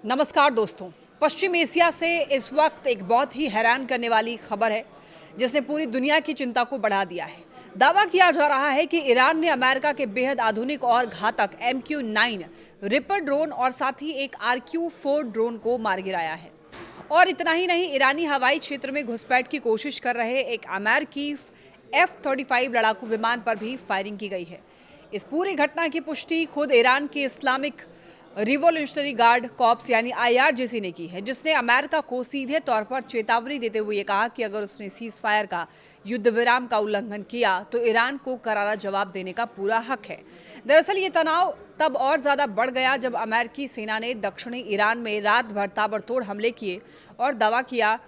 नमस्कार दोस्तों। पश्चिम एशिया से इस वक्त एक बहुत ही हैरान करने वाली खबर है जिसने पूरी दुनिया की चिंता को बढ़ा दिया है। दावा किया जा रहा है कि ईरान ने अमेरिका के बेहद आधुनिक और घातक MQ-9 रिपर ड्रोन और साथ ही एक RQ-4 ड्रोन को मार गिराया है। और इतना ही नहीं, ईरानी हवाई क्षेत्र में घुसपैठ की कोशिश कर रहे एक अमेरिकी F-35 लड़ाकू विमान पर भी फायरिंग की गई है। इस पूरी घटना की पुष्टि खुद ईरान के इस्लामिक रिवॉल्यूशनरी गार्ड कॉर्प्स यानी IRGC ने की है, जिसने अमेरिका को सीधे तौर पर चेतावनी देते हुए ये कहा कि अगर उसने सीज फायर का युद्ध विराम का उल्लंघन किया तो ईरान को करारा जवाब देने का पूरा हक है। दरअसल ये तनाव तब और ज्यादा बढ़ गया जब अमेरिकी सेना ने दक्षिणी ईरान में रात भर ताबड़तोड़ हमले किए और दावा किया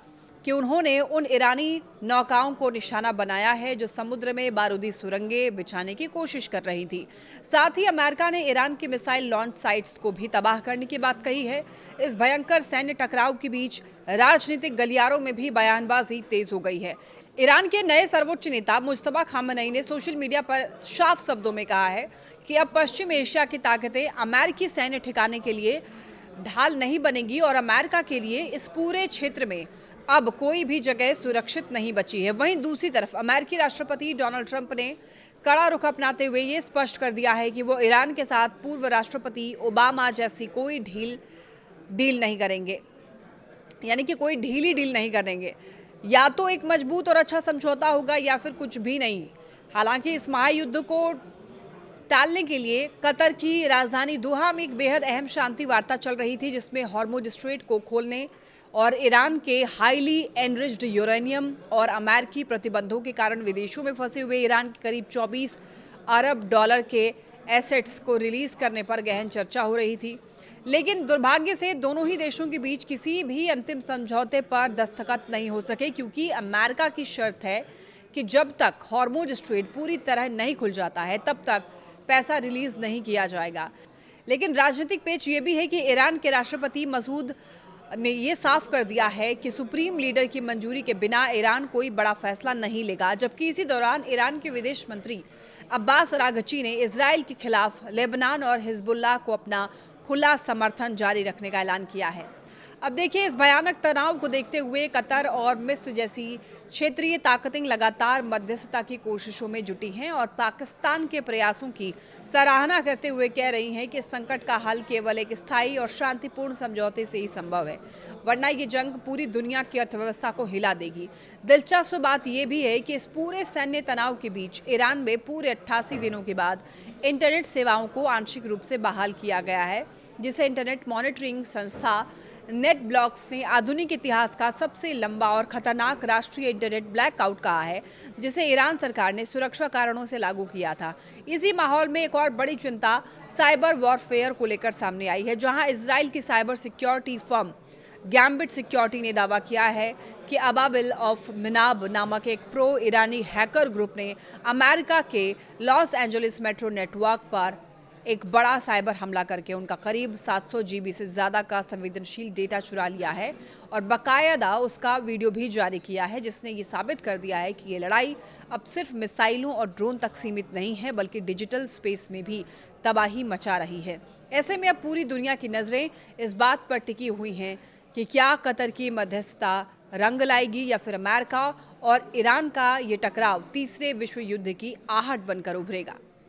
कि उन्होंने उन ईरानी नौकाओं को निशाना बनाया है जो समुद्र में बारूदी सुरंगें बिछाने की कोशिश कर रही थी। साथ ही अमेरिका ने ईरान की मिसाइल लॉन्च साइट्स को भी तबाह करने की बात कही है। इस भयंकर सैन्य टकराव के बीच राजनीतिक गलियारों में भी बयानबाजी तेज हो गई है। ईरान के नए सर्वोच्च नेता मुज्तबा खामेनेई ने सोशल मीडिया पर साफ शब्दों में कहा है कि अब पश्चिम एशिया की ताकतें अमेरिकी सैन्य ठिकाने के लिए ढाल नहीं बनेगी और अमेरिका के लिए इस पूरे क्षेत्र में अब कोई भी जगह सुरक्षित नहीं बची है। वहीं दूसरी तरफ अमेरिकी राष्ट्रपति डोनाल्ड ट्रंप ने कड़ा रुख अपनाते हुए ये स्पष्ट कर दिया है कि वो ईरान के साथ पूर्व राष्ट्रपति ओबामा जैसी कोई डील नहीं करेंगे, यानी कि कोई ढीली डील नहीं करेंगे। या तो एक मजबूत और अच्छा समझौता होगा या फिर कुछ भी नहीं। हालांकि इस महायुद्ध को टालने के लिए कतर की राजधानी दोहा में एक बेहद अहम शांति वार्ता चल रही थी, जिसमें हॉर्मुज स्ट्रेट को खोलने और ईरान के हाईली एनरिच्ड यूरेनियम और अमेरिकी प्रतिबंधों के कारण विदेशों में फंसे हुए ईरान के करीब 24 अरब डॉलर के एसेट्स को रिलीज करने पर गहन चर्चा हो रही थी। लेकिन दुर्भाग्य से दोनों ही देशों के बीच किसी भी अंतिम समझौते पर दस्तखत नहीं हो सके, क्योंकि अमेरिका की शर्त है कि जब तक हॉर्मुज स्ट्रेट पूरी तरह नहीं खुल जाता है तब तक पैसा रिलीज नहीं किया जाएगा। लेकिन राजनीतिक पेच ये भी है कि ईरान के राष्ट्रपति मसूद ने ये साफ कर दिया है कि सुप्रीम लीडर की मंजूरी के बिना ईरान कोई बड़ा फैसला नहीं लेगा। जबकि इसी दौरान ईरान के विदेश मंत्री अब्बास अरागची ने इजराइल के खिलाफ लेबनान और हिजबुल्लाह को अपना खुला समर्थन जारी रखने का ऐलान किया है। अब देखिए, इस भयानक तनाव को देखते हुए कतर और मिस्र जैसी क्षेत्रीय ताकतें लगातार मध्यस्थता की कोशिशों में जुटी हैं और पाकिस्तान के प्रयासों की सराहना करते हुए कह रही हैं कि इस संकट का हल केवल एक स्थायी और शांतिपूर्ण समझौते से ही संभव है, वरना ये जंग पूरी दुनिया की अर्थव्यवस्था को हिला देगी। दिलचस्प बात यह भी है कि इस पूरे सैन्य तनाव के बीच ईरान में पूरे 88 दिनों के बाद इंटरनेट सेवाओं को आंशिक रूप से बहाल किया गया है, जिसे इंटरनेट मॉनिटरिंग संस्था नेटब्लॉक्स ने आधुनिक इतिहास का सबसे लंबा और खतरनाक राष्ट्रीय इंटरनेट ब्लैकआउट कहा है, जिसे ईरान सरकार ने सुरक्षा कारणों से लागू किया था। इसी माहौल में एक और बड़ी चिंता साइबर वॉरफेयर को लेकर सामने आई है, जहां इजराइल की cyber security firm gambit security ने दावा किया है कि अबाबिल ऑफ मिनाब नामक एक प्रो ईरानी हैकर ग्रुप ने अमेरिका के लॉस एंजलिस मेट्रो नेटवर्क पर एक बड़ा साइबर हमला करके उनका करीब 700 GB से ज़्यादा का संवेदनशील डेटा चुरा लिया है और बाकायदा उसका वीडियो भी जारी किया है, जिसने ये साबित कर दिया है कि ये लड़ाई अब सिर्फ मिसाइलों और ड्रोन तक सीमित नहीं है, बल्कि डिजिटल स्पेस में भी तबाही मचा रही है। ऐसे में अब पूरी दुनिया की नज़रें इस बात पर टिकी हुई हैं कि क्या कतर की मध्यस्थता रंग लाएगी या फिर अमेरिका और ईरान का ये टकराव तीसरे विश्व युद्ध की आहट बनकर उभरेगा।